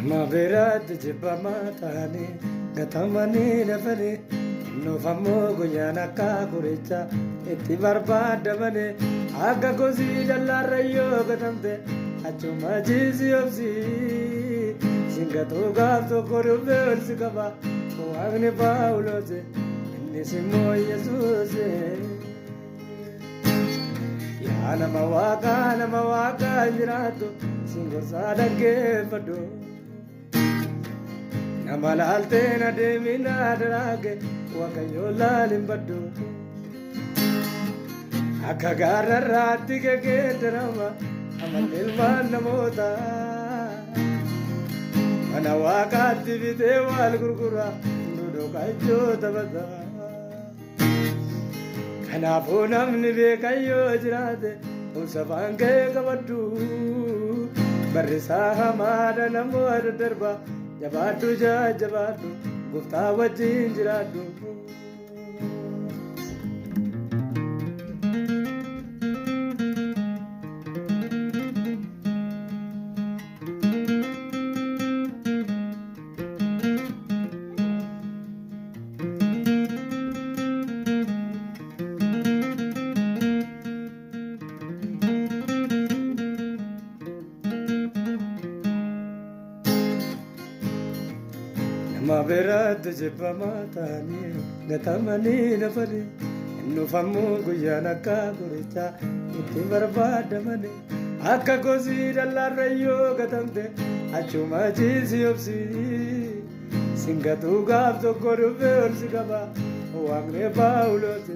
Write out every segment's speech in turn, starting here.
nama biraatti jibbamaa ta'anii gatamanii dafanii nuufammoo guyyaan akka kuricha itti barbaadamanii akka kosii jallaarrayyoo gatamte achuma jiisi obsii singatuu gaaf tokko dhufe olsi qaba waaqni paawuloose innis immoo yesuuse. yaa nama waaqaa jiraattu singorsaa dhaggeeffadhu nama laaltee na deemina daraage waaqayyo laalin baddu akka gaarrarraatti geeddarama amalli ilmaan namoota mana waaqaatti bitee wal gurgura dudhoqachoo taphata. kanaafuu namni beekayyoo jiraate obsa kee qabadhu barrisaa hamaadha namoota darba jabaadhu jabaadhu gooftaa wajjin jiraadhu. nama biraatti jibbamaa ta'anii gatamanii dafanii nuufammoo guyyaan akka qorichaa itti barbaadamanii akka kosii jallaarrayyoo gatamte achuma jiisi obsii singatuu gaaf tokko dhufe olsi qaba waaqni paawuloose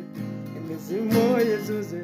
innis immoo yesuuse.